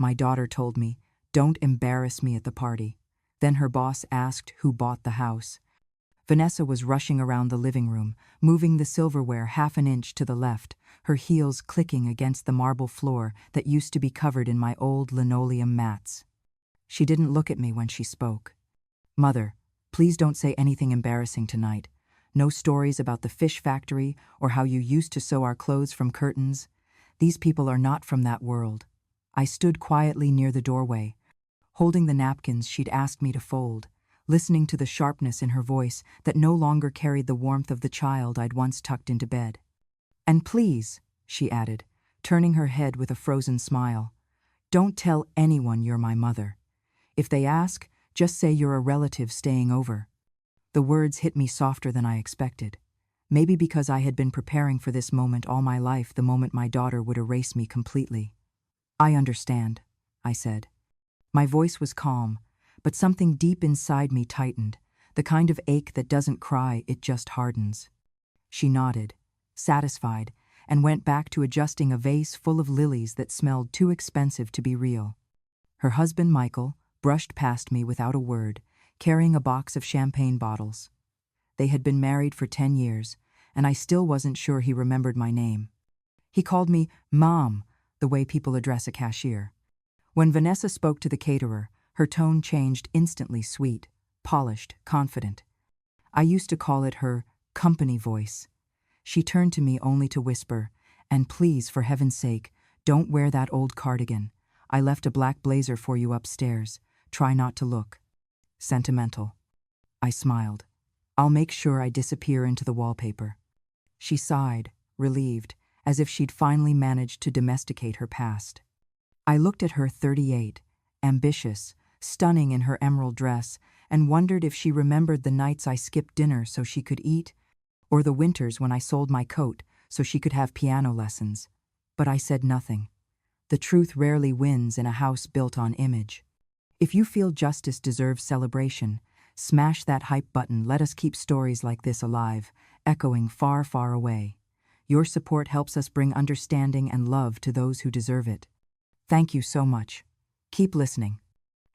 My daughter told me, "Don't embarrass me at the party." Then her boss asked who bought the house. Vanessa was rushing around the living room, moving the silverware half an inch to the left, her heels clicking against the marble floor that used to be covered in my old linoleum mats. She didn't look at me when she spoke. "Mother, please don't say anything embarrassing tonight. No stories about the fish factory or how you used to sew our clothes from curtains. These people are not from that world." I stood quietly near the doorway, holding the napkins she'd asked me to fold, listening to the sharpness in her voice that no longer carried the warmth of the child I'd once tucked into bed. "And please," she added, turning her head with a frozen smile, "don't tell anyone you're my mother. If they ask, just say you're a relative staying over." The words hit me softer than I expected. Maybe because I had been preparing for this moment all my life, the moment my daughter would erase me completely. "I understand," I said. My voice was calm, but something deep inside me tightened, the kind of ache that doesn't cry, it just hardens. She nodded, satisfied, and went back to adjusting a vase full of lilies that smelled too expensive to be real. Her husband, Michael, brushed past me without a word, carrying a box of champagne bottles. They had been married for 10 years, and I still wasn't sure he remembered my name. He called me Mom, the way people address a cashier. When Vanessa spoke to the caterer, her tone changed instantly, sweet, polished, confident. I used to call it her company voice. She turned to me only to whisper, "And please, for heaven's sake, don't wear that old cardigan. I left a black blazer for you upstairs. Try not to look sentimental." I smiled. "I'll make sure I disappear into the wallpaper." She sighed, relieved, as if she'd finally managed to domesticate her past. I looked at her, 38, ambitious, stunning in her emerald dress, and wondered if she remembered the nights I skipped dinner so she could eat, or the winters when I sold my coat so she could have piano lessons. But I said nothing. The truth rarely wins in a house built on image. If you feel justice deserves celebration, smash that hype button. Let us keep stories like this alive, echoing far, far away. Your support helps us bring understanding and love to those who deserve it. Thank you so much. Keep listening.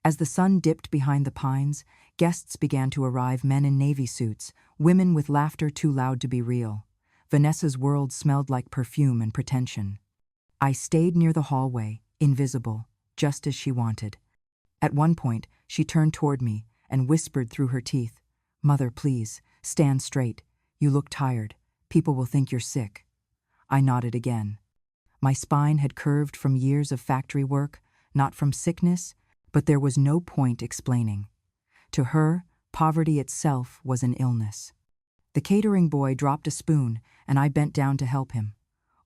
As the sun dipped behind the pines, guests began to arrive, men in navy suits, women with laughter too loud to be real. Vanessa's world smelled like perfume and pretension. I stayed near the hallway, invisible, just as she wanted. At one point, she turned toward me and whispered through her teeth, "Mother, please, stand straight. You look tired. People will think you're sick." I nodded again. My spine had curved from years of factory work, not from sickness, but there was no point explaining. To her, poverty itself was an illness. The catering boy dropped a spoon, and I bent down to help him.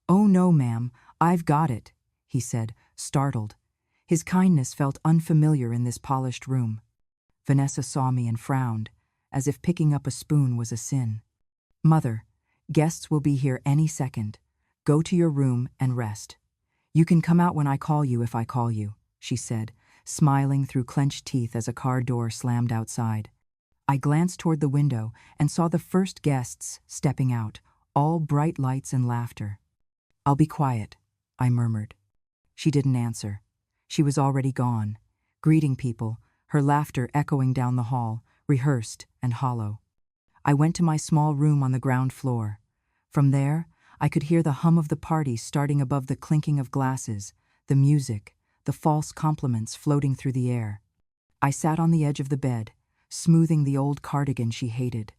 "Oh no, ma'am, I've got it," he said, startled. His kindness felt unfamiliar in this polished room. Vanessa saw me and frowned, as if picking up a spoon was a sin. "Mother, guests will be here any second. Go to your room and rest. You can come out when I call you if I call you," she said, smiling through clenched teeth as a car door slammed outside. I glanced toward the window and saw the first guests stepping out, all bright lights and laughter. "I'll be quiet," I murmured. She didn't answer. She was already gone, greeting people, her laughter echoing down the hall, rehearsed and hollow. I went to my small room on the ground floor. From there, I could hear the hum of the party starting above the clinking of glasses, the music, the false compliments floating through the air. I sat on the edge of the bed, smoothing the old cardigan she hated.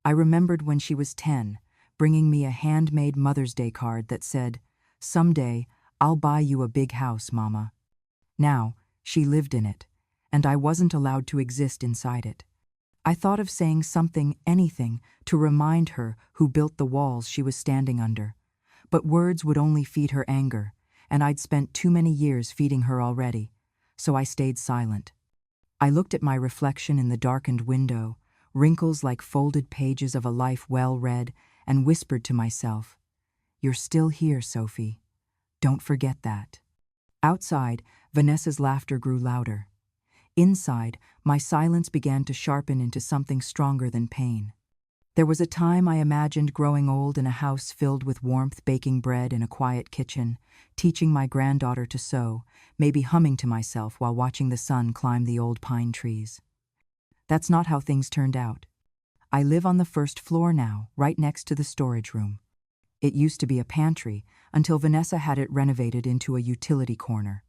I remembered when she was 10, bringing me a handmade Mother's Day card that said, "Someday, I'll buy you a big house, Mama." Now, she lived in it, and I wasn't allowed to exist inside it. I thought of saying something, anything, to remind her who built the walls she was standing under. But words would only feed her anger, and I'd spent too many years feeding her already, so I stayed silent. I looked at my reflection in the darkened window, wrinkles like folded pages of a life well read, and whispered to myself, "You're still here, Sophie. Don't forget that." Outside, Vanessa's laughter grew louder. Inside, my silence began to sharpen into something stronger than pain. There was a time I imagined growing old in a house filled with warmth, baking bread in a quiet kitchen, teaching my granddaughter to sew, maybe humming to myself while watching the sun climb the old pine trees. That's not how things turned out. I live on the first floor now, right next to the storage room. It used to be a pantry until Vanessa had it renovated into a utility corner.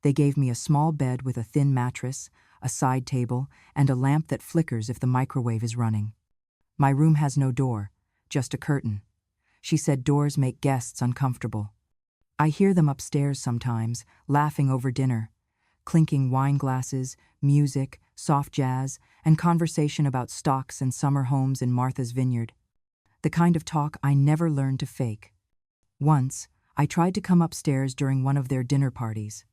They gave me a small bed with a thin mattress, a side table, and a lamp that flickers if the microwave is running. My room has no door, just a curtain. She said doors make guests uncomfortable. I hear them upstairs sometimes, laughing over dinner, clinking wine glasses, music, soft jazz, and conversation about stocks and summer homes in Martha's Vineyard. The kind of talk I never learned to fake. Once, I tried to come upstairs during one of their dinner parties.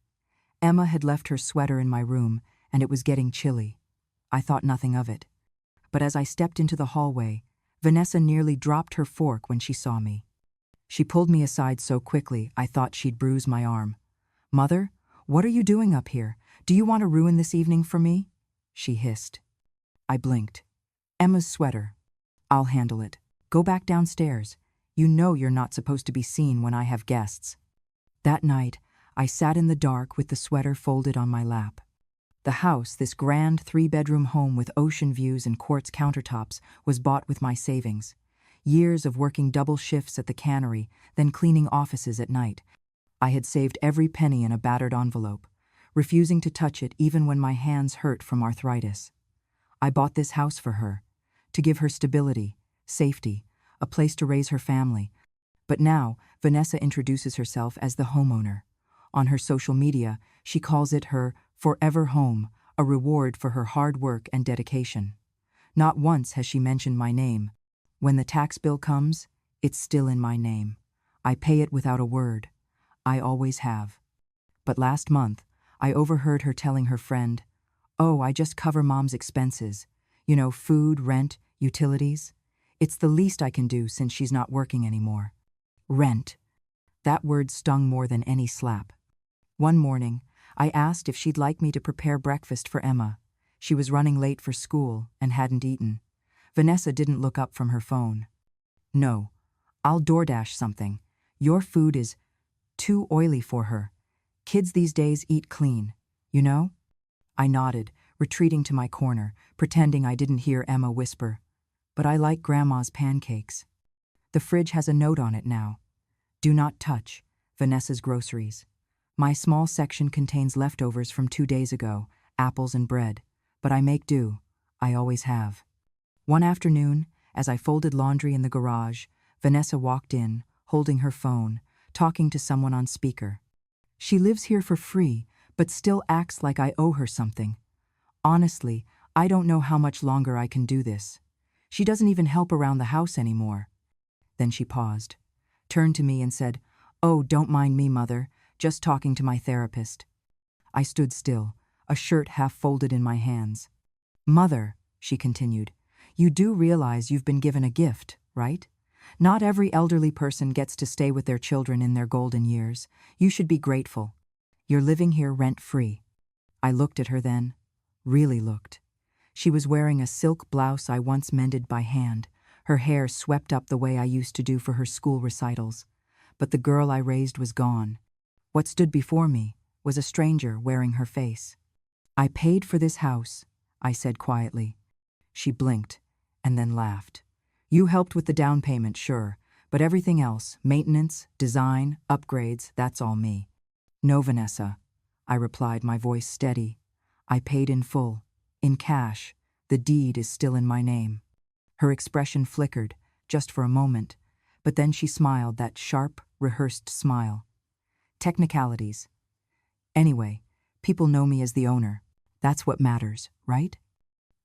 Emma had left her sweater in my room, and it was getting chilly. I thought nothing of it. But as I stepped into the hallway, Vanessa nearly dropped her fork when she saw me. She pulled me aside so quickly I thought she'd bruise my arm. "Mother, what are you doing up here? Do you want to ruin this evening for me?" she hissed. I blinked. "Emma's sweater. I'll handle it. Go back downstairs. You know you're not supposed to be seen when I have guests." That night, I sat in the dark with the sweater folded on my lap. The house, this grand 3-bedroom home with ocean views and quartz countertops, was bought with my savings. Years of working double shifts at the cannery, then cleaning offices at night. I had saved every penny in a battered envelope, refusing to touch it even when my hands hurt from arthritis. I bought this house for her, to give her stability, safety, a place to raise her family. But now, Vanessa introduces herself as the homeowner. On her social media, she calls it her forever home, a reward for her hard work and dedication. Not once has she mentioned my name. When the tax bill comes, it's still in my name. I pay it without a word. I always have. But last month, I overheard her telling her friend, "Oh, I just cover Mom's expenses. You know, food, rent, utilities. It's the least I can do since she's not working anymore." Rent. That word stung more than any slap. One morning, I asked if she'd like me to prepare breakfast for Emma. She was running late for school and hadn't eaten. Vanessa didn't look up from her phone. "No, I'll DoorDash something. Your food is too oily for her. Kids these days eat clean, you know?" I nodded, retreating to my corner, pretending I didn't hear Emma whisper, "But I like Grandma's pancakes." The fridge has a note on it now. "Do not touch, Vanessa's groceries." My small section contains leftovers from 2 days ago, apples and bread, but I make do. I always have. One afternoon, as I folded laundry in the garage, Vanessa walked in, holding her phone, talking to someone on speaker. She lives here for free, but still acts like I owe her something. Honestly, I don't know how much longer I can do this. She doesn't even help around the house anymore. Then she paused, turned to me and said, "Oh, don't mind me, Mother. Just talking to my therapist." I stood still, a shirt half folded in my hands. "Mother," she continued, "you do realize you've been given a gift, right? Not every elderly person gets to stay with their children in their golden years. You should be grateful. You're living here rent-free." I looked at her then, really looked. She was wearing a silk blouse I once mended by hand, her hair swept up the way I used to do for her school recitals. But the girl I raised was gone. What stood before me was a stranger wearing her face. "I paid for this house," I said quietly. She blinked and then laughed. "You helped with the down payment, sure, but everything else, maintenance, design, upgrades, that's all me." "No, Vanessa," I replied, my voice steady. "I paid in full, in cash. The deed is still in my name." Her expression flickered, just for a moment, but then she smiled, that sharp, rehearsed smile. "Technicalities. Anyway, people know me as the owner. That's what matters, right?"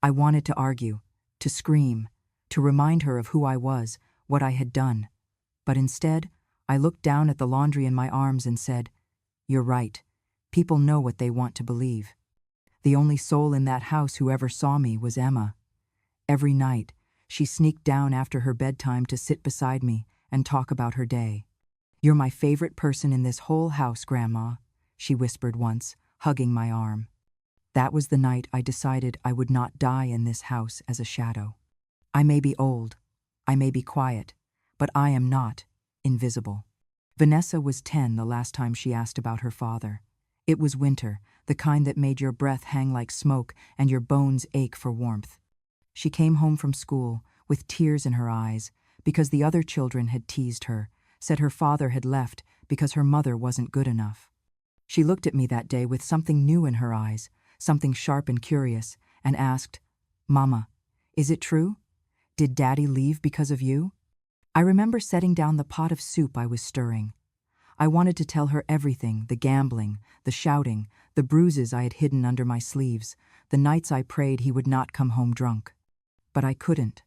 I wanted to argue, to scream, to remind her of who I was, what I had done. But instead, I looked down at the laundry in my arms and said, "You're right. People know what they want to believe." The only soul in that house who ever saw me was Emma. Every night, she sneaked down after her bedtime to sit beside me and talk about her day. "You're my favorite person in this whole house, Grandma," she whispered once, hugging my arm. That was the night I decided I would not die in this house as a shadow. I may be old, I may be quiet, but I am not invisible. Vanessa was 10 the last time she asked about her father. It was winter, the kind that made your breath hang like smoke and your bones ache for warmth. She came home from school with tears in her eyes because the other children had teased her, said her father had left because her mother wasn't good enough. She looked at me that day with something new in her eyes, something sharp and curious, and asked, "Mama, is it true? Did Daddy leave because of you?" I remember setting down the pot of soup I was stirring. I wanted to tell her everything, the gambling, the shouting, the bruises I had hidden under my sleeves, the nights I prayed he would not come home drunk. But I couldn't.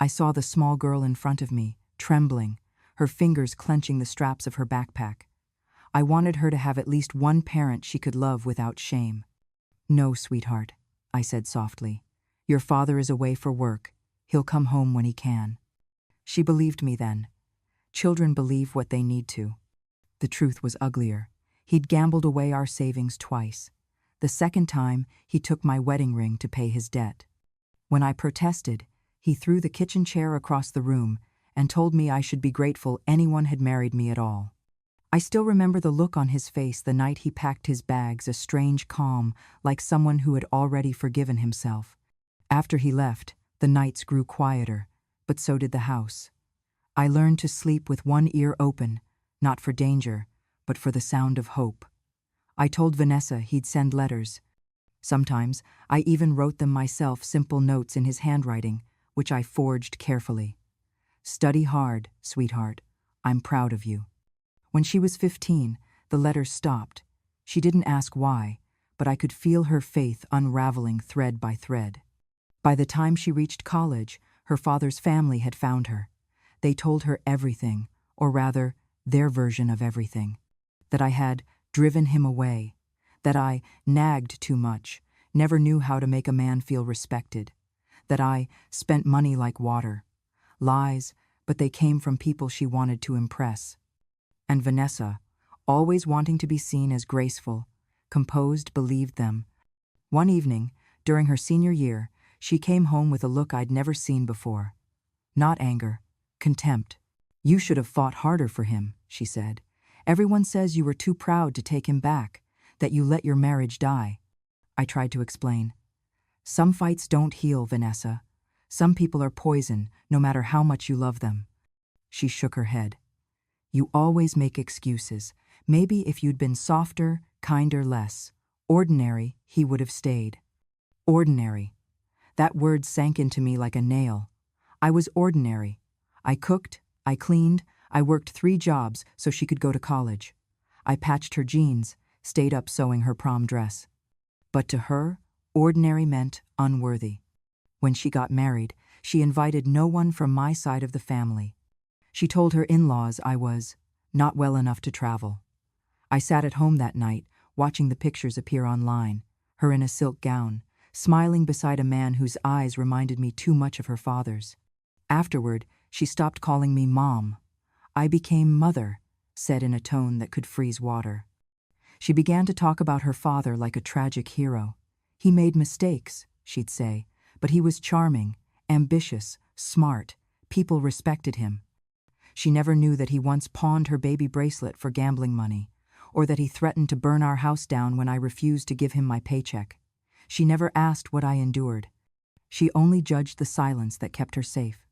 I saw the small girl in front of me, trembling, her fingers clenching the straps of her backpack. I wanted her to have at least one parent she could love without shame. "No, sweetheart," I said softly. "Your father is away for work. He'll come home when he can." She believed me then. Children believe what they need to. The truth was uglier. He'd gambled away our savings twice. The second time, he took my wedding ring to pay his debt. When I protested, he threw the kitchen chair across the room and told me I should be grateful anyone had married me at all. I still remember the look on his face the night he packed his bags, a strange calm, like someone who had already forgiven himself. After he left, the nights grew quieter, but so did the house. I learned to sleep with one ear open, not for danger, but for the sound of hope. I told Vanessa he'd send letters. Sometimes I even wrote them myself, simple notes in his handwriting, which I forged carefully. "Study hard, sweetheart. I'm proud of you." When she was 15, the letters stopped. She didn't ask why, but I could feel her faith unraveling thread by thread. By the time she reached college, her father's family had found her. They told her everything, or rather, their version of everything. That I had driven him away, that I nagged too much, never knew how to make a man feel respected, that I spent money like water. Lies, but they came from people she wanted to impress. And Vanessa, always wanting to be seen as graceful, composed, believed them. One evening, during her senior year, she came home with a look I'd never seen before. Not anger, contempt. "You should have fought harder for him," she said. "Everyone says you were too proud to take him back, that you let your marriage die." I tried to explain. "Some fights don't heal, Vanessa. Some people are poison, no matter how much you love them." She shook her head. "You always make excuses. Maybe if you'd been softer, kinder, less ordinary, he would have stayed." Ordinary. That word sank into me like a nail. I was ordinary. I cooked, I cleaned, I worked 3 jobs so she could go to college. I patched her jeans, stayed up sewing her prom dress. But to her, ordinary meant unworthy. When she got married, she invited no one from my side of the family. She told her in-laws I was not well enough to travel. I sat at home that night, watching the pictures appear online, her in a silk gown, smiling beside a man whose eyes reminded me too much of her father's. Afterward, she stopped calling me Mom. I became Mother, said in a tone that could freeze water. She began to talk about her father like a tragic hero. "He made mistakes," she'd say, "but he was charming, ambitious, smart. People respected him." She never knew that he once pawned her baby bracelet for gambling money, or that he threatened to burn our house down when I refused to give him my paycheck. She never asked what I endured. She only judged the silence that kept her safe.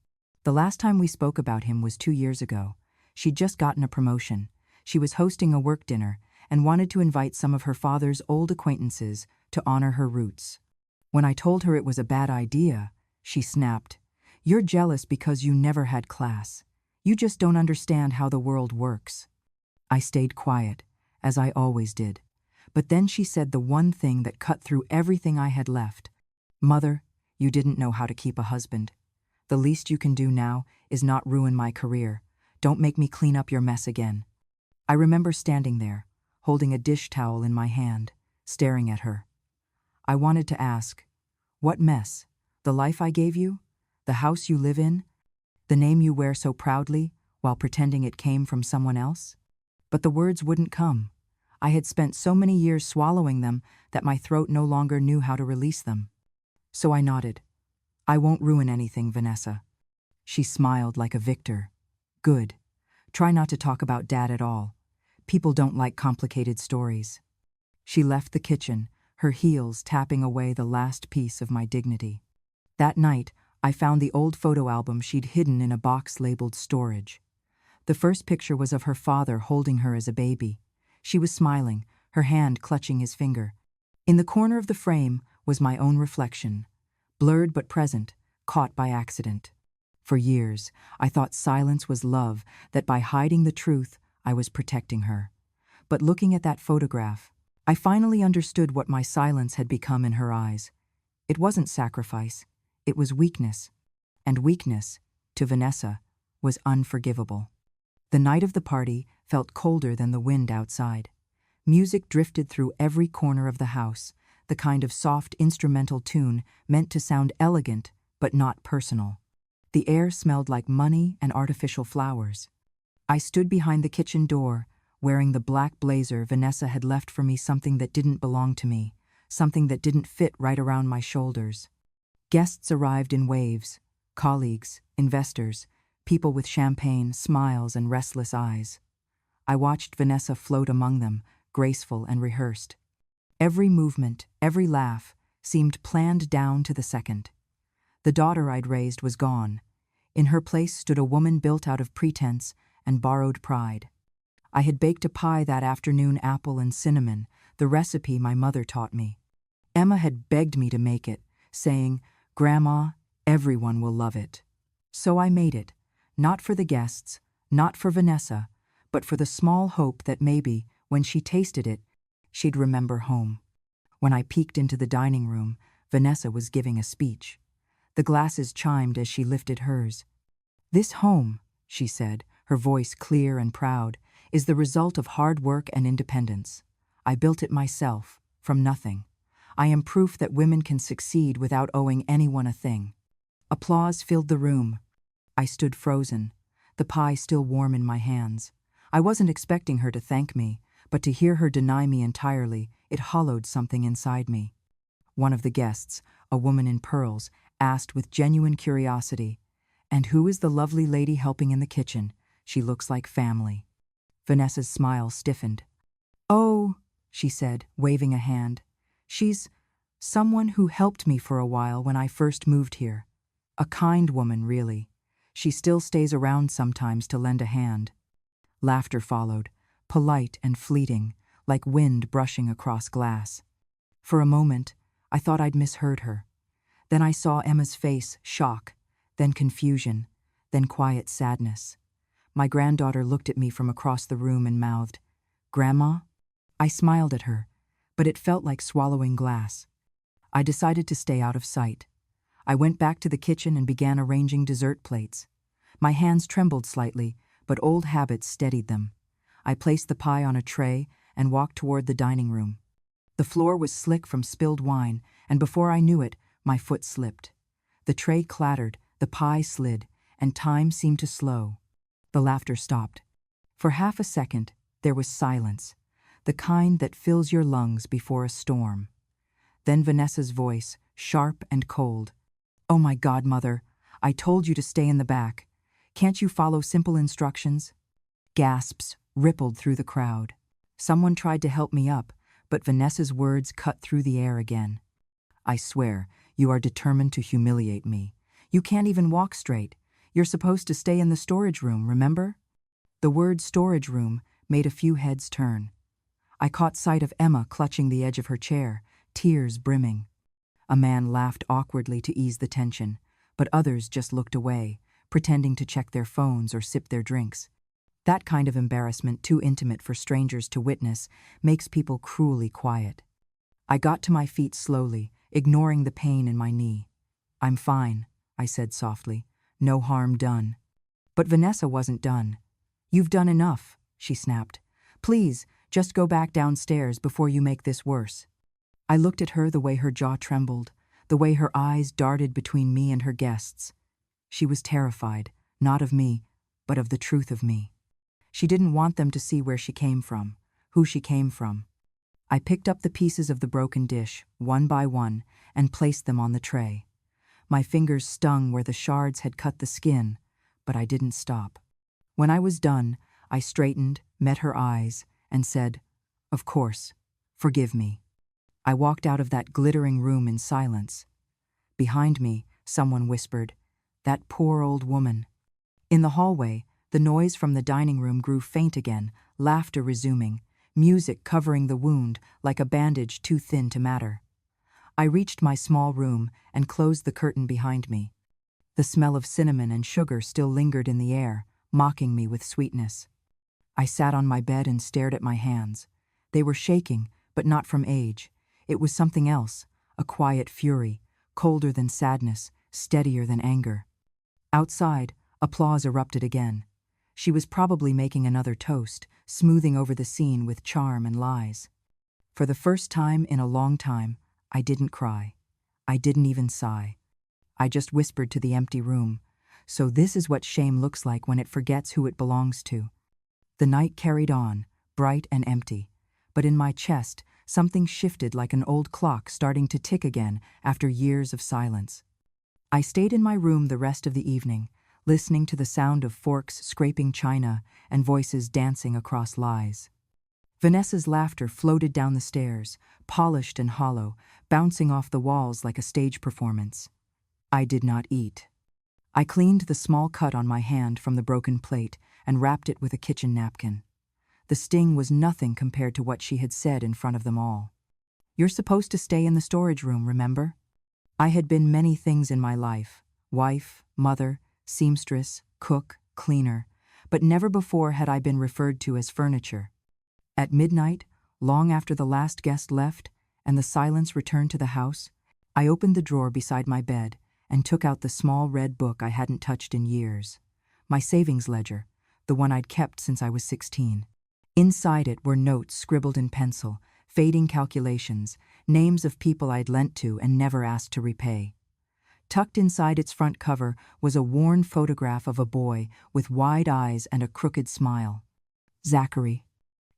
The last time we spoke about him was 2 years ago. She'd just gotten a promotion. She was hosting a work dinner and wanted to invite some of her father's old acquaintances to honor her roots. When I told her it was a bad idea, she snapped, "You're jealous because you never had class. You just don't understand how the world works." I stayed quiet, as I always did. But then she said the one thing that cut through everything I had left. "Mother, you didn't know how to keep a husband. The least you can do now is not ruin my career. Don't make me clean up your mess again." I remember standing there, holding a dish towel in my hand, staring at her. I wanted to ask, "What mess? The life I gave you? The house you live in? The name you wear so proudly while pretending it came from someone else?" But the words wouldn't come. I had spent so many years swallowing them that my throat no longer knew how to release them. So I nodded. "I won't ruin anything, Vanessa. She smiled like a victor. Good. Try not to talk about Dad at all. People don't like complicated stories. She left the kitchen, her heels tapping away the last piece of my dignity. That night, I found the old photo album she'd hidden in a box labeled storage. The first picture was of her father holding her as a baby. She was smiling, her hand clutching his finger. In the corner of the frame was my own reflection, blurred but present, caught by accident. For years, I thought silence was love, that by hiding the truth, I was protecting her. But looking at that photograph, I finally understood what my silence had become in her eyes. It wasn't sacrifice, it was weakness. And weakness, to Vanessa, was unforgivable. The night of the party felt colder than the wind outside. Music drifted through every corner of the house, the kind of soft instrumental tune meant to sound elegant but not personal. The air smelled like money and artificial flowers. I stood behind the kitchen door, wearing the black blazer Vanessa had left for me, something that didn't belong to me, something that didn't fit right around my shoulders. Guests arrived in waves, colleagues, investors, people with champagne, smiles, and restless eyes. I watched Vanessa float among them, graceful and rehearsed. Every movement, every laugh, seemed planned down to the second. The daughter I'd raised was gone. In her place stood a woman built out of pretense and borrowed pride. I had baked a pie that afternoon, apple and cinnamon, the recipe my mother taught me. Emma had begged me to make it, saying, "Grandma, everyone will love it." So I made it, not for the guests, not for Vanessa, but for the small hope that maybe, when she tasted it, she'd remember home. When I peeked into the dining room, Vanessa was giving a speech. The glasses chimed as she lifted hers. "This home," she said, her voice clear and proud, "is the result of hard work and independence. I built it myself, from nothing. I am proof that women can succeed without owing anyone a thing." Applause filled the room. I stood frozen, the pie still warm in my hands. I wasn't expecting her to thank me, but to hear her deny me entirely, it hollowed something inside me. One of the guests, a woman in pearls, asked with genuine curiosity, "And who is the lovely lady helping in the kitchen? She looks like family." Vanessa's smile stiffened. "Oh," she said, waving a hand. "She's someone who helped me for a while when I first moved here. A kind woman, really. She still stays around sometimes to lend a hand." Laughter followed, polite and fleeting, like wind brushing across glass. For a moment, I thought I'd misheard her. Then I saw Emma's face, shock, then confusion, then quiet sadness. My granddaughter looked at me from across the room and mouthed, "Grandma?" I smiled at her, but it felt like swallowing glass. I decided to stay out of sight. I went back to the kitchen and began arranging dessert plates. My hands trembled slightly, but old habits steadied them. I placed the pie on a tray and walked toward the dining room. The floor was slick from spilled wine, and before I knew it, my foot slipped. The tray clattered, the pie slid, and time seemed to slow. The laughter stopped. For half a second, there was silence, the kind that fills your lungs before a storm. Then Vanessa's voice, sharp and cold. "Oh my God, Mother, I told you to stay in the back. Can't you follow simple instructions?" Gasps rippled through the crowd. Someone tried to help me up, but Vanessa's words cut through the air again. "I swear, you are determined to humiliate me. You can't even walk straight. You're supposed to stay in the storage room, remember?" The word storage room made a few heads turn. I caught sight of Emma clutching the edge of her chair, tears brimming. A man laughed awkwardly to ease the tension, but others just looked away, pretending to check their phones or sip their drinks. That kind of embarrassment, too intimate for strangers to witness, makes people cruelly quiet. I got to my feet slowly, ignoring the pain in my knee. "I'm fine," I said softly. "No harm done." But Vanessa wasn't done. "You've done enough," she snapped. "Please, just go back downstairs before you make this worse." I looked at her, the way her jaw trembled, the way her eyes darted between me and her guests. She was terrified, not of me, but of the truth of me. She didn't want them to see where she came from, who she came from. I picked up the pieces of the broken dish, one by one, and placed them on the tray. My fingers stung where the shards had cut the skin, but I didn't stop. When I was done, I straightened, met her eyes, and said, "Of course, forgive me." I walked out of that glittering room in silence. Behind me, someone whispered, "That poor old woman." In the hallway, the noise from the dining room grew faint again, laughter resuming, music covering the wound like a bandage too thin to matter. I reached my small room and closed the curtain behind me. The smell of cinnamon and sugar still lingered in the air, mocking me with sweetness. I sat on my bed and stared at my hands. They were shaking, but not from age. It was something else, a quiet fury, colder than sadness, steadier than anger. Outside, applause erupted again. She was probably making another toast, smoothing over the scene with charm and lies. For the first time in a long time, I didn't cry. I didn't even sigh. I just whispered to the empty room, "So this is what shame looks like when it forgets who it belongs to." The night carried on, bright and empty, but in my chest, something shifted like an old clock starting to tick again after years of silence. I stayed in my room the rest of the evening, listening to the sound of forks scraping china and voices dancing across lies. Vanessa's laughter floated down the stairs, polished and hollow, bouncing off the walls like a stage performance. I did not eat. I cleaned the small cut on my hand from the broken plate and wrapped it with a kitchen napkin. The sting was nothing compared to what she had said in front of them all. "You're supposed to stay in the storage room, remember?" I had been many things in my life: wife, mother, seamstress, cook, cleaner, but never before had I been referred to as furniture. At midnight, long after the last guest left and the silence returned to the house, I opened the drawer beside my bed and took out the small red book I hadn't touched in years. My savings ledger, the one I'd kept since I was 16. Inside it were notes scribbled in pencil, fading calculations, names of people I'd lent to and never asked to repay. Tucked inside its front cover was a worn photograph of a boy with wide eyes and a crooked smile. Zachary.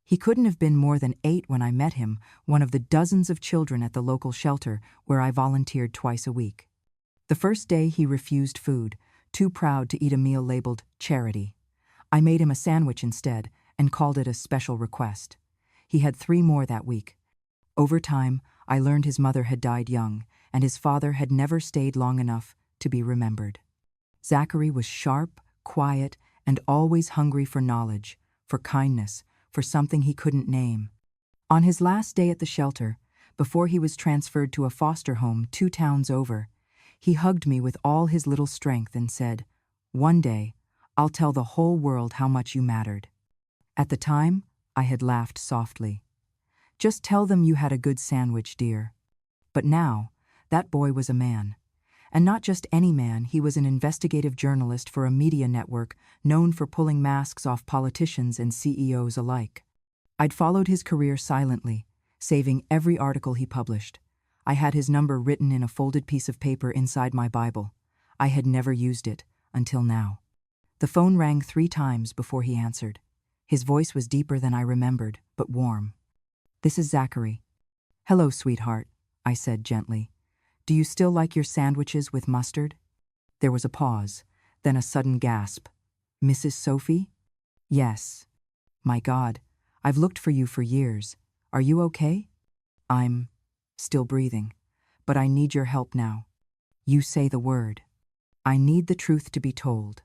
He couldn't have been more than 8 when I met him, one of the dozens of children at the local shelter where I volunteered twice a week. The first day he refused food, too proud to eat a meal labeled charity. I made him a sandwich instead and called it a special request. He had 3 more that week. Over time, I learned his mother had died young, and his father had never stayed long enough to be remembered. Zachary was sharp, quiet, and always hungry for knowledge, for kindness, for something he couldn't name. On his last day at the shelter, before he was transferred to a foster home 2 towns over, he hugged me with all his little strength and said, "One day, I'll tell the whole world how much you mattered." At the time, I had laughed softly. "Just tell them you had a good sandwich, dear." But now, that boy was a man. And not just any man, he was an investigative journalist for a media network known for pulling masks off politicians and CEOs alike. I'd followed his career silently, saving every article he published. I had his number written in a folded piece of paper inside my Bible. I had never used it, until now. The phone rang 3 times before he answered. His voice was deeper than I remembered, but warm. "This is Zachary." "Hello, sweetheart," I said gently. "Do you still like your sandwiches with mustard?" There was a pause, then a sudden gasp. "Mrs. Sophie?" "Yes." "My God, I've looked for you for years. Are you okay?" "I'm still breathing, but I need your help now." "You say the word." "I need the truth to be told.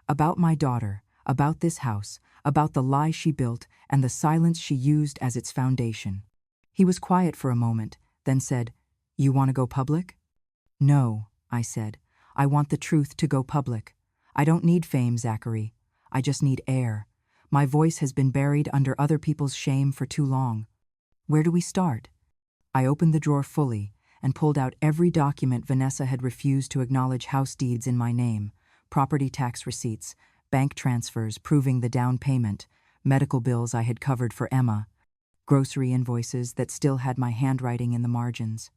About my daughter, about this house, about the lie she built and the silence she used as its foundation." He was quiet for a moment, then said, "You want to go public?" "No," I said. "I want the truth to go public. I don't need fame, Zachary. I just need air. My voice has been buried under other people's shame for too long." "Where do we start?" I opened the drawer fully and pulled out every document Vanessa had refused to acknowledge: house deeds in my name, property tax receipts, bank transfers proving the down payment, medical bills I had covered for Emma, grocery invoices that still had my handwriting in the margins.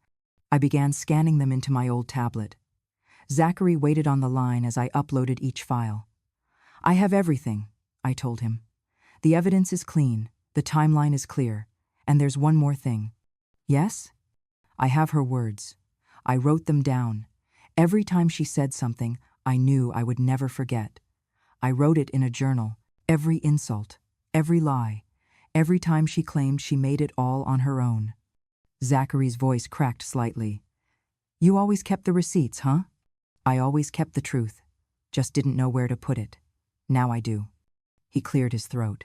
I began scanning them into my old tablet. Zachary waited on the line as I uploaded each file. "I have everything," I told him. "The evidence is clean, the timeline is clear, and there's one more thing." "Yes?" "I have her words. I wrote them down. Every time she said something, I knew I would never forget. I wrote it in a journal. Every insult, every lie, every time she claimed she made it all on her own. Zachary's voice cracked slightly. You always kept the receipts, huh? I always kept the truth. Just didn't know where to put it. Now I do. He cleared his throat.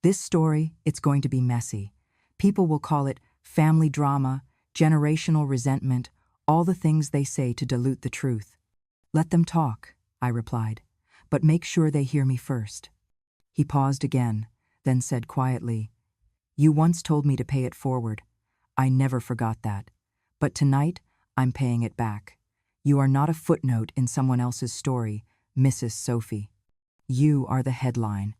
This story, it's going to be messy. People will call it family drama, generational resentment, all the things they say to dilute the truth. Let them talk, I replied, but make sure they hear me first. He paused again, then said quietly, You once told me to pay it forward. I never forgot that. But tonight, I'm paying it back. You are not a footnote in someone else's story, Mrs. Sophie. You are the headline.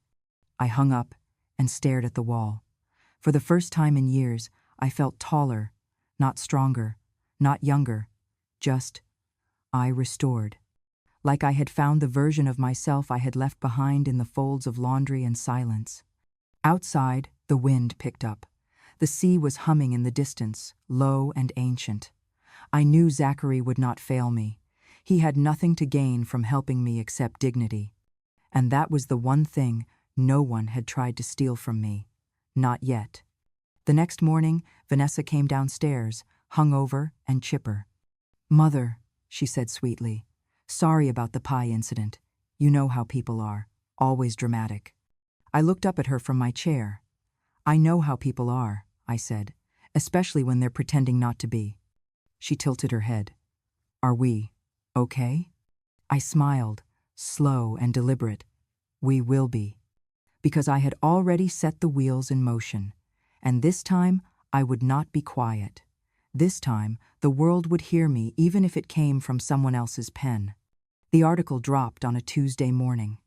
I hung up and stared at the wall. For the first time in years, I felt taller, not stronger, not younger, just I restored. Like I had found the version of myself I had left behind in the folds of laundry and silence. Outside, the wind picked up. The sea was humming in the distance, low and ancient. I knew Zachary would not fail me. He had nothing to gain from helping me except dignity. And that was the one thing no one had tried to steal from me. Not yet. The next morning, Vanessa came downstairs, hungover and chipper. Mother, she said sweetly, sorry about the pie incident. You know how people are, always dramatic. I looked up at her from my chair. I know how people are, I said, especially when they're pretending not to be. She tilted her head. Are we okay? I smiled, slow and deliberate. We will be. Because I had already set the wheels in motion. And this time, I would not be quiet. This time, the world would hear me even if it came from someone else's pen. The article dropped on a Tuesday morning.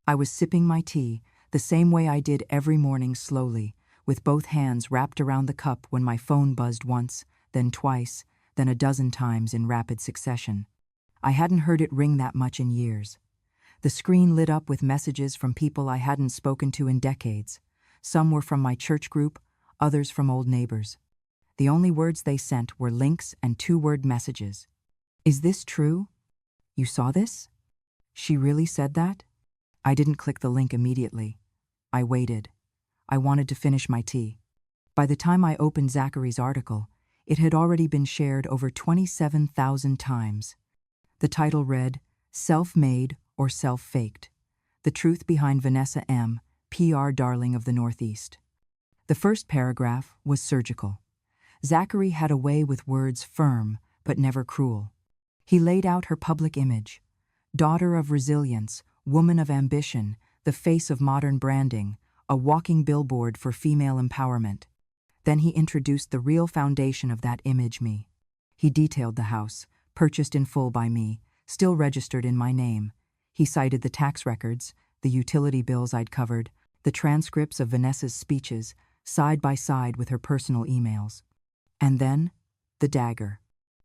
I was sipping my tea, the same way I did every morning slowly, with both hands wrapped around the cup when my phone buzzed once, then twice, then a dozen times in rapid succession. I hadn't heard it ring that much in years. The screen lit up with messages from people I hadn't spoken to in decades. Some were from my church group, others from old neighbors. The only words they sent were links and two-word messages. Is this true? You saw this? She really said that? I didn't click the link immediately. I waited. I wanted to finish my tea. By the time I opened Zachary's article, it had already been shared over 27,000 times. The title read, Self-Made or Self-Faked. The Truth Behind Vanessa M., PR Darling of the Northeast. The first paragraph was surgical. Zachary had a way with words firm, but never cruel. He laid out her public image. Daughter of resilience, woman of ambition, the face of modern branding, a walking billboard for female empowerment. Then he introduced the real foundation of that image, me. He detailed the house, purchased in full by me, still registered in my name. He cited the tax records, the utility bills I'd covered, the transcripts of Vanessa's speeches, side by side with her personal emails. And then, the dagger.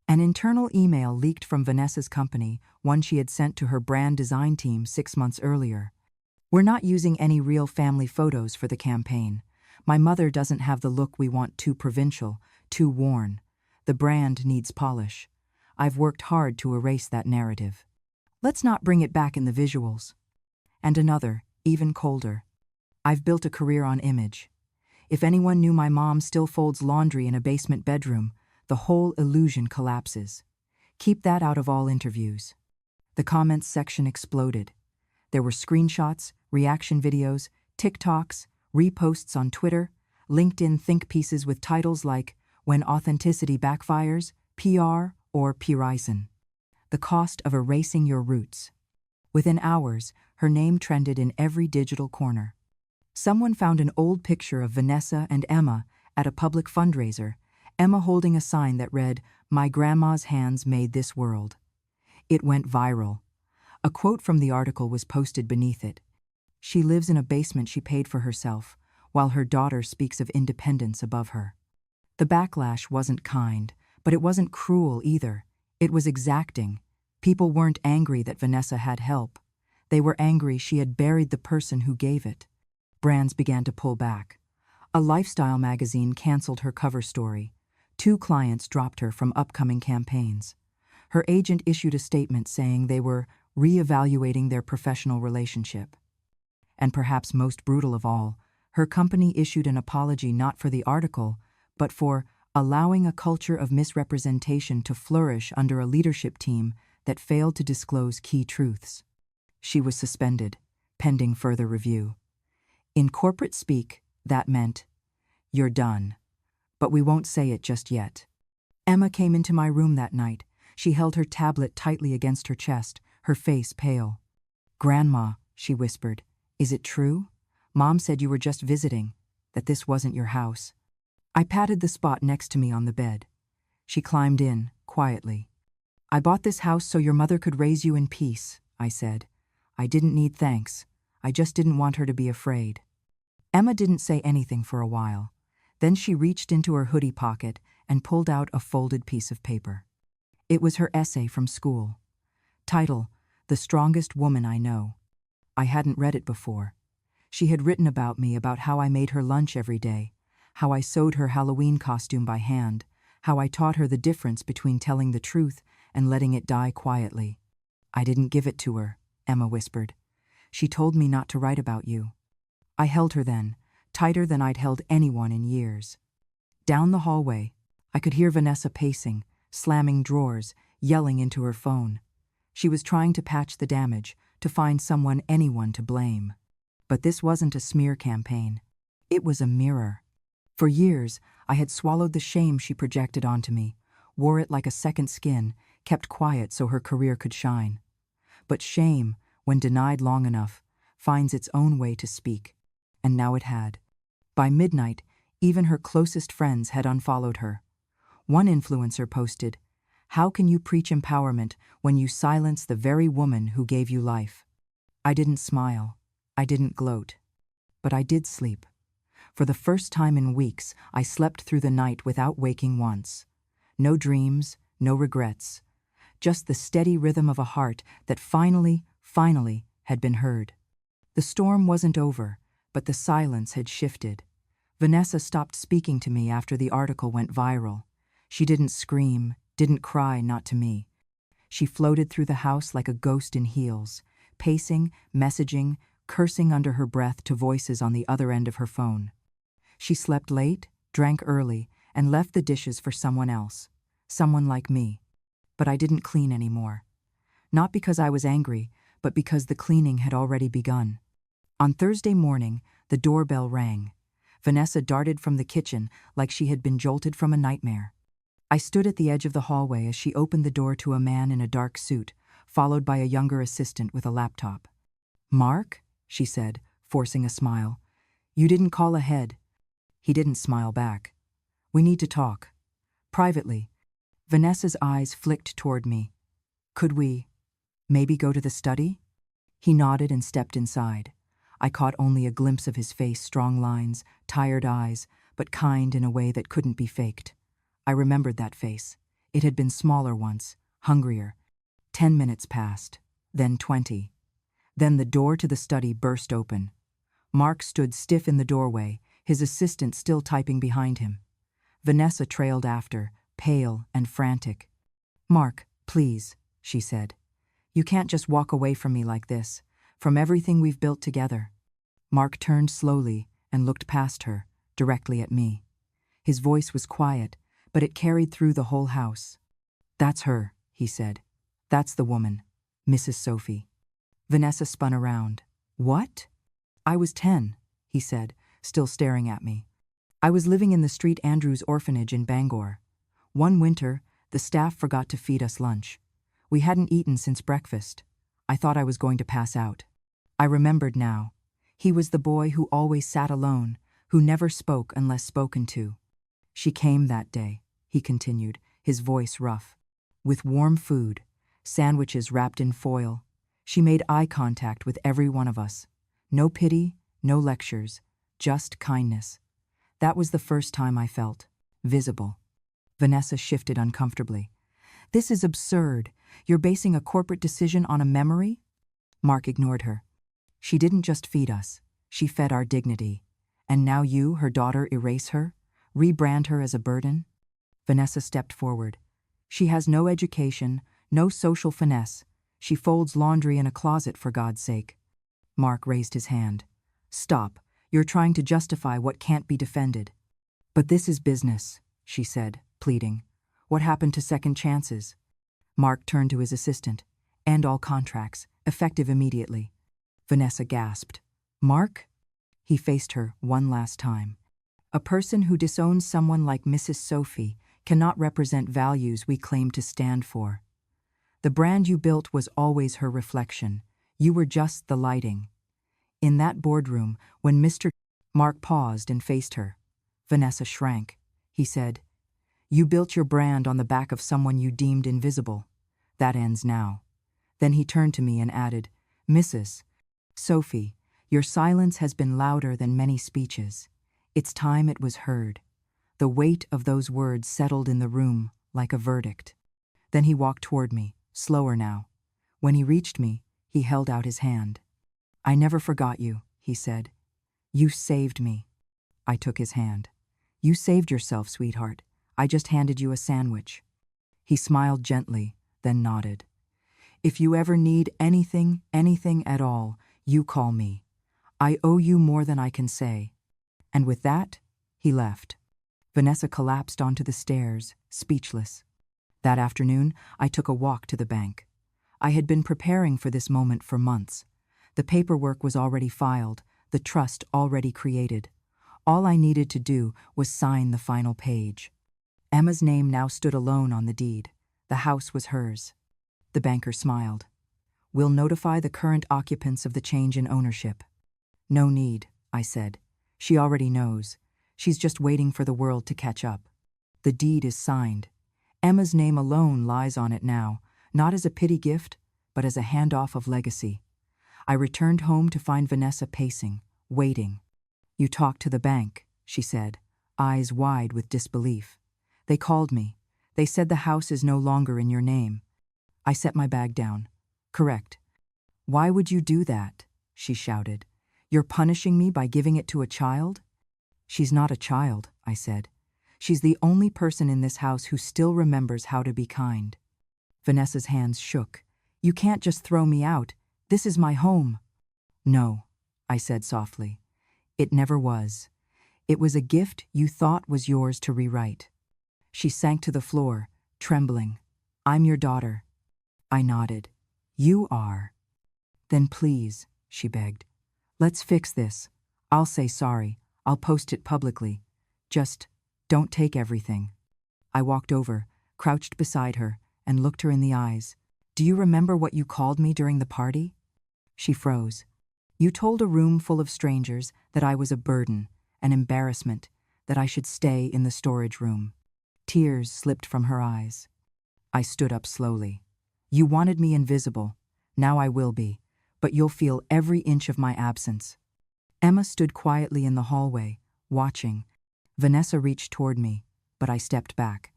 An internal email leaked from Vanessa's company, one she had sent to her brand design team 6 months earlier. We're not using any real family photos for the campaign. My mother doesn't have the look we want, too provincial, too worn. The brand needs polish. I've worked hard to erase that narrative. Let's not bring it back in the visuals. And another, even colder. I've built a career on image. If anyone knew my mom still folds laundry in a basement bedroom, the whole illusion collapses. Keep that out of all interviews. The comments section exploded. There were screenshots, reaction videos, TikToks, reposts on Twitter, LinkedIn think pieces with titles like When Authenticity Backfires, PR, or Pirison. The cost of erasing your roots. Within hours, her name trended in every digital corner. Someone found an old picture of Vanessa and Emma at a public fundraiser, Emma holding a sign that read, "My grandma's hands made this world." It went viral. A quote from the article was posted beneath it. She lives in a basement she paid for herself, while her daughter speaks of independence above her. The backlash wasn't kind, but it wasn't cruel either. It was exacting. People weren't angry that Vanessa had help. They were angry she had buried the person who gave it. Brands began to pull back. A lifestyle magazine canceled her cover story. 2 clients dropped her from upcoming campaigns. Her agent issued a statement saying they were re-evaluating their professional relationship. And perhaps most brutal of all, her company issued an apology not for the article, but for allowing a culture of misrepresentation to flourish under a leadership team that failed to disclose key truths. She was suspended, pending further review. In corporate speak, that meant, "You're done. But we won't say it just yet." Emma came into my room that night. She held her tablet tightly against her chest, her face pale. "Grandma," she whispered, "is it true? Mom said you were just visiting, that this wasn't your house." I patted the spot next to me on the bed. She climbed in, quietly. "I bought this house so your mother could raise you in peace," I said. "I didn't need thanks. I just didn't want her to be afraid." Emma didn't say anything for a while. Then she reached into her hoodie pocket and pulled out a folded piece of paper. It was her essay from school. Title, "The Strongest Woman I Know." I hadn't read it before. She had written about me, about how I made her lunch every day, how I sewed her Halloween costume by hand, how I taught her the difference between telling the truth and letting it die quietly. "I didn't give it to her," Emma whispered. "She told me not to write about you." I held her then, tighter than I'd held anyone in years. Down the hallway, I could hear Vanessa pacing, slamming drawers, yelling into her phone. She was trying to patch the damage, to find anyone to blame. But this wasn't a smear campaign. It was a mirror. For years, I had swallowed the shame she projected onto me, wore it like a second skin, kept quiet so her career could shine. But shame, when denied long enough, finds its own way to speak. And now it had. By midnight, even her closest friends had unfollowed her. One influencer posted, "How can you preach empowerment when you silence the very woman who gave you life?" I didn't smile. I didn't gloat. But I did sleep. For the first time in weeks, I slept through the night without waking once. No dreams, no regrets. Just the steady rhythm of a heart that finally had been heard. The storm wasn't over, but the silence had shifted. Vanessa stopped speaking to me after the article went viral. She didn't scream, didn't cry, not to me. She floated through the house like a ghost in heels, pacing, messaging, cursing under her breath to voices on the other end of her phone. She slept late, drank early, and left the dishes for someone else, someone like me. But I didn't clean anymore. Not because I was angry, but because the cleaning had already begun. On Thursday morning, the doorbell rang. Vanessa darted from the kitchen like she had been jolted from a nightmare. I stood at the edge of the hallway as she opened the door to a man in a dark suit, followed by a younger assistant with a laptop. "Mark?" she said, forcing a smile. "You didn't call ahead." He didn't smile back. "We need to talk. Privately." Vanessa's eyes flicked toward me. "Could we maybe go to the study?" He nodded and stepped inside. I caught only a glimpse of his face, strong lines, tired eyes, but kind in a way that couldn't be faked. I remembered that face. It had been smaller once, hungrier. 10 minutes passed, then 20. Then the door to the study burst open. Mark stood stiff in the doorway, his assistant still typing behind him. Vanessa trailed after, pale and frantic. "Mark, please," she said. "You can't just walk away from me like this, from everything we've built together." Mark turned slowly and looked past her, directly at me. His voice was quiet, but it carried through the whole house. "That's her," he said. "That's the woman, Mrs. Sophie." Vanessa spun around. "What?" "I was 10, he said, still staring at me. "I was living in the St. Andrew's orphanage in Bangor. One winter, the staff forgot to feed us lunch. We hadn't eaten since breakfast. I thought I was going to pass out. I remembered now. He was the boy who always sat alone, who never spoke unless spoken to. She came that day," he continued, his voice rough. "With warm food, sandwiches wrapped in foil. She made eye contact with every one of us. No pity, no lectures, just kindness. That was the first time I felt visible." Vanessa shifted uncomfortably. "This is absurd. You're basing a corporate decision on a memory?" Mark ignored her. "She didn't just feed us. She fed our dignity. And now you, her daughter, erase her? Rebrand her as a burden?" Vanessa stepped forward. "She has no education, no social finesse. She folds laundry in a closet, for God's sake. Mark raised his hand. Stop. You're trying to justify what can't be defended. But this is business, she said, pleading. What happened to second chances? Mark turned to his assistant. End all contracts, effective immediately. Vanessa gasped. Mark? He faced her one last time. A person who disowns someone like Mrs. Sophie cannot represent values we claim to stand for. The brand you built was always her reflection. You were just the lighting. In that boardroom, when Mr. Mark paused and faced her. Vanessa shrank. He said, You built your brand on the back of someone you deemed invisible. That ends now. Then he turned to me and added, Mrs. Sophie, your silence has been louder than many speeches. It's time it was heard. The weight of those words settled in the room like a verdict. Then he walked toward me, slower now. When he reached me, he held out his hand. I never forgot you, he said. You saved me. I took his hand. You saved yourself, sweetheart. I just handed you a sandwich. He smiled gently, then nodded. If you ever need anything at all, you call me. I owe you more than I can say. And with that, he left. Vanessa collapsed onto the stairs, speechless. That afternoon, I took a walk to the bank. I had been preparing for this moment for months. The paperwork was already filed, the trust already created. All I needed to do was sign the final page. Emma's name now stood alone on the deed. The house was hers. The banker smiled. We'll notify the current occupants of the change in ownership. No need, I said. She already knows. She's just waiting for the world to catch up. The deed is signed. Emma's name alone lies on it now, not as a pity gift, but as a handoff of legacy. I returned home to find Vanessa pacing, waiting. You talked to the bank, she said, eyes wide with disbelief. They called me. They said the house is no longer in your name. I set my bag down. Correct. Why would you do that? She shouted. You're punishing me by giving it to a child? She's not a child, I said. She's the only person in this house who still remembers how to be kind. Vanessa's hands shook. You can't just throw me out. This is my home. No, I said softly. It never was. It was a gift you thought was yours to rewrite. She sank to the floor, trembling. I'm your daughter. I nodded. You are. Then please, she begged. Let's fix this. I'll say sorry. I'll post it publicly. Just don't take everything. I walked over, crouched beside her, and looked her in the eyes. Do you remember what you called me during the party? She froze. You told a room full of strangers that I was a burden, an embarrassment, that I should stay in the storage room. Tears slipped from her eyes. I stood up slowly. You wanted me invisible. Now I will be, but you'll feel every inch of my absence. Emma stood quietly in the hallway, watching. Vanessa reached toward me, but I stepped back.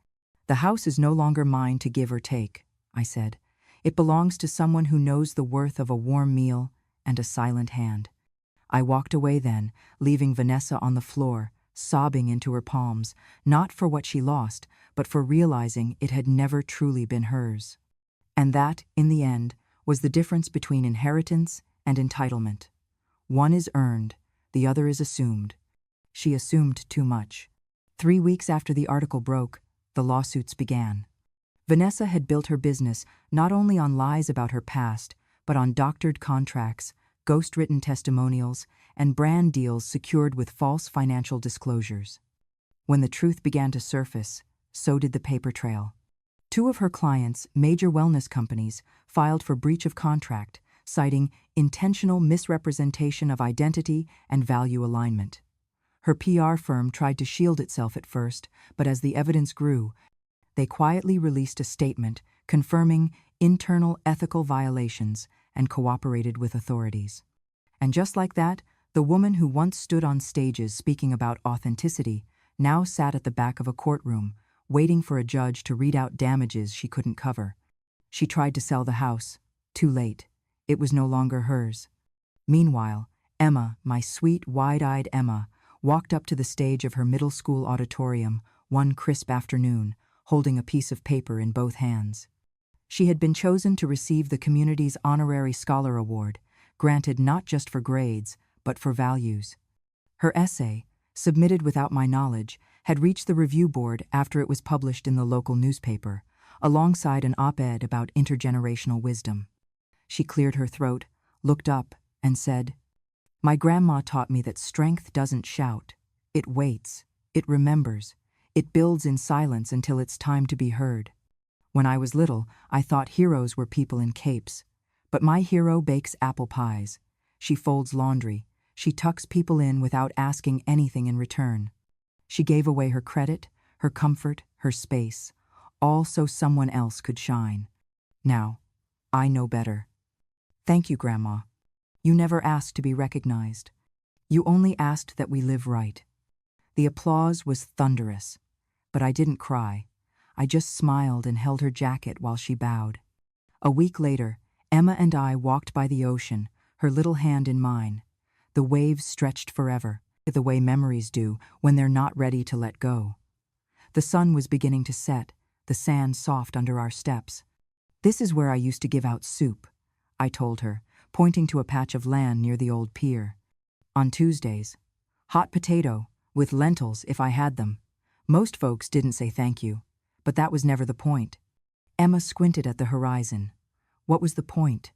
The house is no longer mine to give or take, I said. It belongs to someone who knows the worth of a warm meal and a silent hand. I walked away then, leaving Vanessa on the floor, sobbing into her palms, not for what she lost, but for realizing it had never truly been hers. And that, in the end, was the difference between inheritance and entitlement. One is earned, the other is assumed. She assumed too much. 3 weeks after the article broke, the lawsuits began. Vanessa had built her business not only on lies about her past, but on doctored contracts, ghost-written testimonials, and brand deals secured with false financial disclosures. When the truth began to surface, so did the paper trail. 2 of her clients, major wellness companies, filed for breach of contract, citing intentional misrepresentation of identity and value alignment. Her PR firm tried to shield itself at first, but as the evidence grew, they quietly released a statement confirming internal ethical violations and cooperated with authorities. And just like that, the woman who once stood on stages speaking about authenticity now sat at the back of a courtroom, waiting for a judge to read out damages she couldn't cover. She tried to sell the house. Too late. It was no longer hers. Meanwhile, Emma, my sweet, wide-eyed Emma, walked up to the stage of her middle school auditorium one crisp afternoon, holding a piece of paper in both hands. She had been chosen to receive the community's honorary scholar award, granted not just for grades, but for values. Her essay, submitted without my knowledge, had reached the review board after it was published in the local newspaper, alongside an op-ed about intergenerational wisdom. She cleared her throat, looked up, and said, "My grandma taught me that strength doesn't shout. It waits, it remembers, it builds in silence until it's time to be heard. When I was little, I thought heroes were people in capes. But my hero bakes apple pies. She folds laundry. She tucks people in without asking anything in return. She gave away her credit, her comfort, her space, all so someone else could shine. Now, I know better. Thank you, Grandma. You never asked to be recognized. You only asked that we live right." The applause was thunderous, but I didn't cry. I just smiled and held her jacket while she bowed. A week later, Emma and I walked by the ocean, her little hand in mine. The waves stretched forever, the way memories do when they're not ready to let go. The sun was beginning to set, the sand soft under our steps. "This is where I used to give out soup," I told her, pointing to a patch of land near the old pier. "On Tuesdays. Hot potato, with lentils if I had them." Most folks didn't say thank you, but that was never the point. Emma squinted at the horizon. "What was the point?"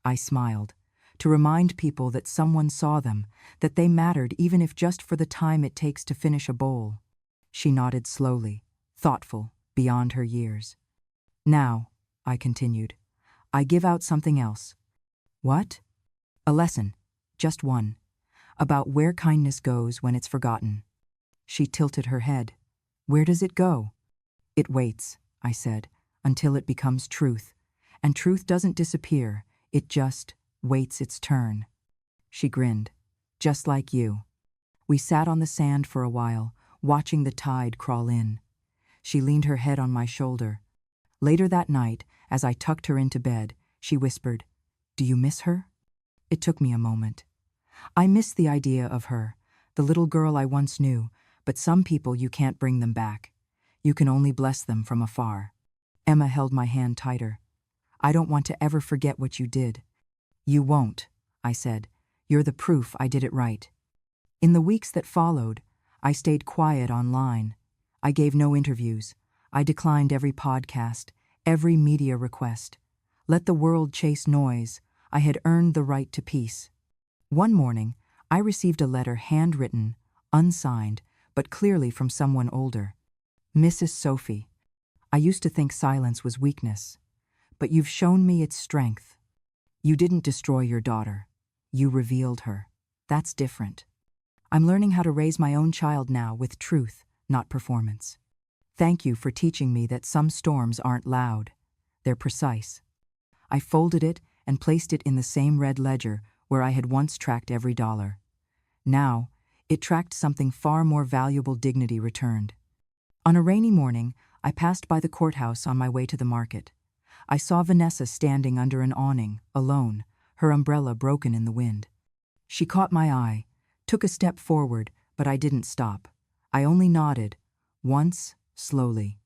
I smiled. "To remind people that someone saw them, that they mattered even if just for the time it takes to finish a bowl." She nodded slowly, thoughtful, beyond her years. "Now," I continued, "I give out something else." "What?" "A lesson, just one, about where kindness goes when it's forgotten." She tilted her head. "Where does it go?" "It waits," I said, "until it becomes truth. And truth doesn't disappear, it just waits its turn." She grinned. "Just like you." We sat on the sand for a while, watching the tide crawl in. She leaned her head on my shoulder. Later that night, as I tucked her into bed, she whispered, "Do you miss her?" It took me a moment. I missed the idea of her, the little girl I once knew, but some people you can't bring them back. You can only bless them from afar. Emma held my hand tighter. "I don't want to ever forget what you did." "You won't," I said. "You're the proof I did it right." In the weeks that followed, I stayed quiet online. I gave no interviews. I declined every podcast, every media request. Let the world chase noise. I had earned the right to peace. One morning, I received a letter handwritten, unsigned, but clearly from someone older. "Mrs. Sophie, I used to think silence was weakness, but you've shown me its strength. You didn't destroy your daughter. You revealed her. That's different. I'm learning how to raise my own child now with truth, not performance. Thank you for teaching me that some storms aren't loud. They're precise." I folded it and placed it in the same red ledger where I had once tracked every dollar. Now, it tracked something far more valuable: dignity returned. On a rainy morning, I passed by the courthouse on my way to the market. I saw Vanessa standing under an awning, alone, her umbrella broken in the wind. She caught my eye, took a step forward, but I didn't stop. I only nodded, once, slowly.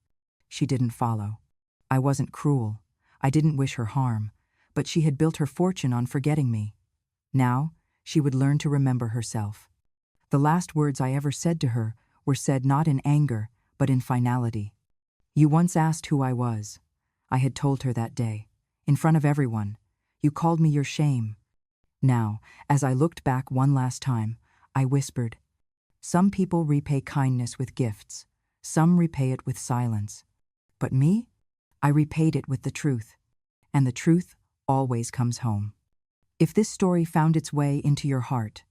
She didn't follow. I wasn't cruel. I didn't wish her harm, but she had built her fortune on forgetting me. Now, she would learn to remember herself. The last words I ever said to her were said not in anger, but in finality. "You once asked who I was." I had told her that day, in front of everyone. "You called me your shame." Now, as I looked back one last time, I whispered, "Some people repay kindness with gifts. Some repay it with silence. But me? I repaid it with the truth. And the truth always comes home." If this story found its way into your heart,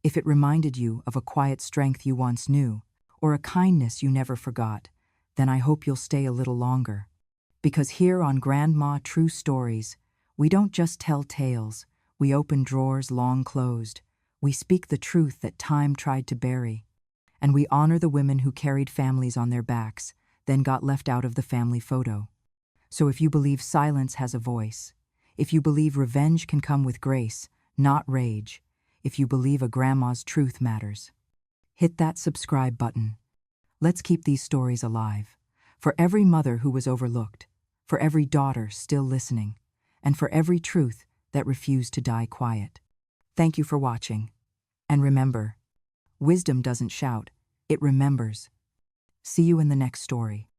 if it reminded you of a quiet strength you once knew, or a kindness you never forgot, then I hope you'll stay a little longer. Because here on Grandma True Stories, we don't just tell tales, we open drawers long closed, we speak the truth that time tried to bury, and we honor the women who carried families on their backs, then got left out of the family photo. So if you believe silence has a voice, if you believe revenge can come with grace, not rage, if you believe a grandma's truth matters, hit that subscribe button. Let's keep these stories alive. For every mother who was overlooked, for every daughter still listening, and for every truth that refused to die quiet. Thank you for watching. And remember, wisdom doesn't shout, it remembers. See you in the next story.